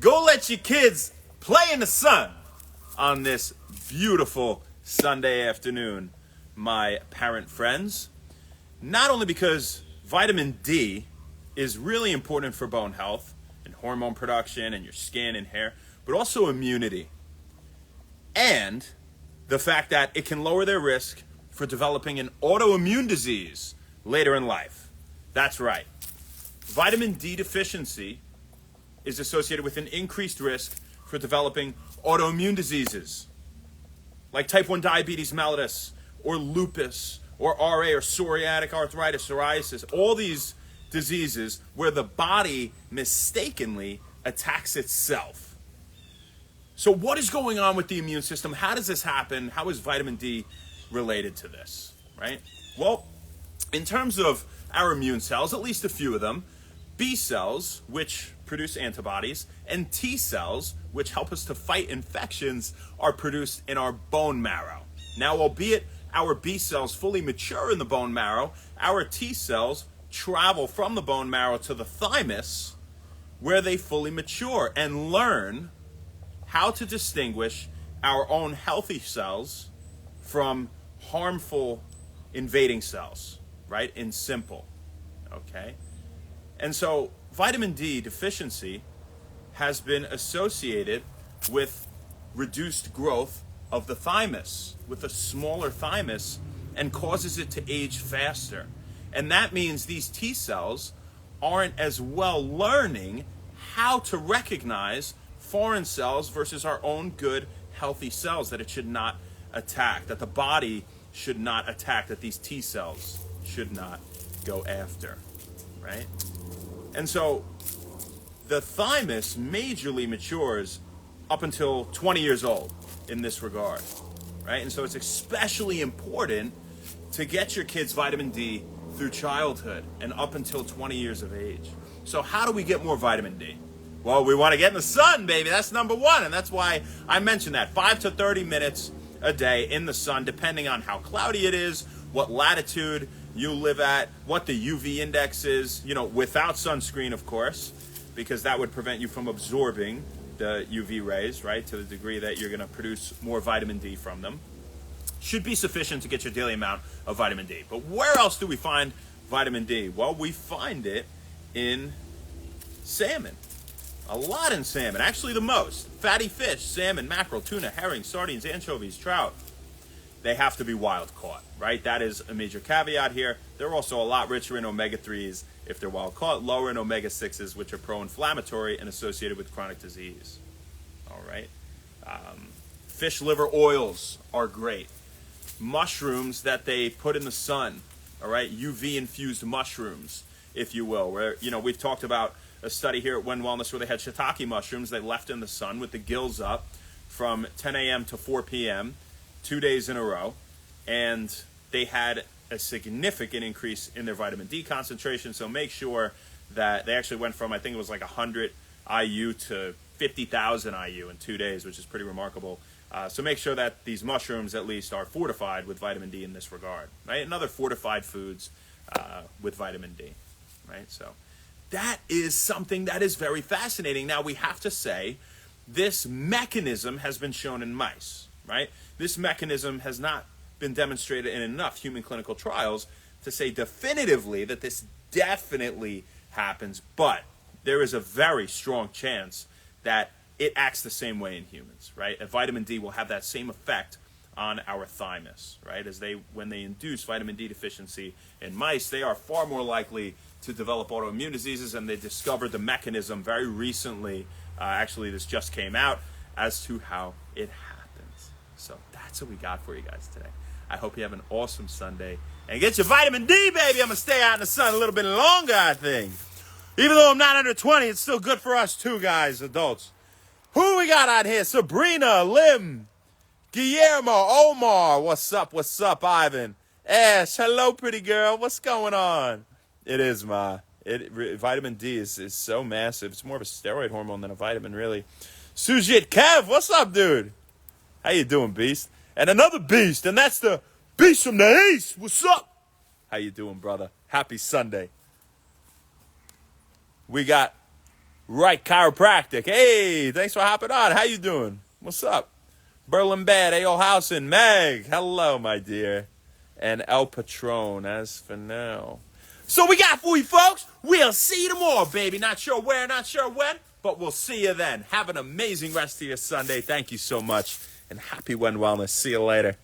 Go let your kids play in the sun on this beautiful Sunday afternoon, my parent friends. Not only because vitamin D is really important for bone health and hormone production and your skin and hair, but also immunity. And the fact that it can lower their risk for developing an autoimmune disease later in life. That's right. Vitamin D deficiency is associated with an increased risk for developing autoimmune diseases like type 1 diabetes mellitus or lupus or RA or psoriatic arthritis, psoriasis, all these diseases where the body mistakenly attacks itself. So what is going on with the immune system? How does this happen? How is vitamin D related to this, right? Well, in terms of our immune cells, at least a few of them, B cells, which produce antibodies, and T cells, which help us to fight infections, are produced in our bone marrow. Now, albeit our B cells fully mature in the bone marrow, our T cells travel from the bone marrow to the thymus, where they fully mature and learn how to distinguish our own healthy cells from harmful invading cells, right? In simple, okay? And so vitamin D deficiency has been associated with reduced growth of the thymus, with a smaller thymus, and causes it to age faster. And that means these T cells aren't as well learning how to recognize foreign cells versus our own good, healthy cells that it should not attack, that the body should not attack, that these T cells should not go after, right? And so the thymus majorly matures up until 20 years old in this regard, right? And so it's especially important to get your kids vitamin D through childhood and up until 20 years of age. So how do we get more vitamin D? Well, we want to get in the sun, baby. That's number one. And that's why I mentioned that 5 to 30 minutes a day in the sun, depending on how cloudy it is, what latitude you live at, what the UV index is, without sunscreen, of course, because that would prevent you from absorbing the UV rays, right, to the degree that you're going to produce more vitamin D from them. Should be sufficient to get your daily amount of vitamin D. But where else do we find vitamin D? Well, we find it in salmon. A lot in salmon, actually the most. Fatty fish, salmon, mackerel, tuna, herring, sardines, anchovies, trout. They have to be wild caught, right? That is a major caveat here. They're also a lot richer in omega-3s if they're wild caught, lower in omega-6s, which are pro-inflammatory and associated with chronic disease. All right. Fish liver oils are great. Mushrooms that they put in the sun, all right? UV-infused mushrooms, if you will, where, we've talked about a study here at When Wellness where they had shiitake mushrooms they left in the sun with the gills up from 10 a.m. to 4 p.m., 2 days in a row, and they had a significant increase in their vitamin D concentration. So make sure that they actually went from, I think it was like 100 IU to 50,000 IU in 2 days, which is pretty remarkable. So make sure that these mushrooms at least are fortified with vitamin D in this regard, right? And other fortified foods with vitamin D, right? So that is something that is very fascinating. Now we have to say this mechanism has been shown in mice, right? This mechanism has not been demonstrated in enough human clinical trials to say definitively that this definitely happens, but there is a very strong chance that it acts the same way in humans, right? Vitamin D will have that same effect on our thymus, right? When they induce vitamin D deficiency in mice, they are far more likely to develop autoimmune diseases, and they discovered the mechanism very recently. Actually, this just came out as to how it happens. So that's what we got for you guys today. I hope you have an awesome Sunday. And get your vitamin D, baby. I'm going to stay out in the sun a little bit longer, I think. Even though I'm not under 20, it's still good for us too, guys, adults. Who we got out here? Sabrina, Lim, Guillermo, Omar. What's up, Ivan? Ash, hello, pretty girl. What's going on? It is, vitamin D is so massive. It's more of a steroid hormone than a vitamin, really. Sujit Kev, what's up, dude? How you doing, beast? And another beast, and that's the beast from the east. What's up? How you doing, brother? Happy Sunday. We got Right Chiropractic. Hey, thanks for hopping on. How you doing? What's up? Berlin Bad, A.O. Housen, Meg. Hello, my dear. And El Patron, as for now. So we got for you, folks. We'll see you tomorrow, baby. Not sure where, not sure when, but we'll see you then. Have an amazing rest of your Sunday. Thank you so much. And happy When Wellness. See you later.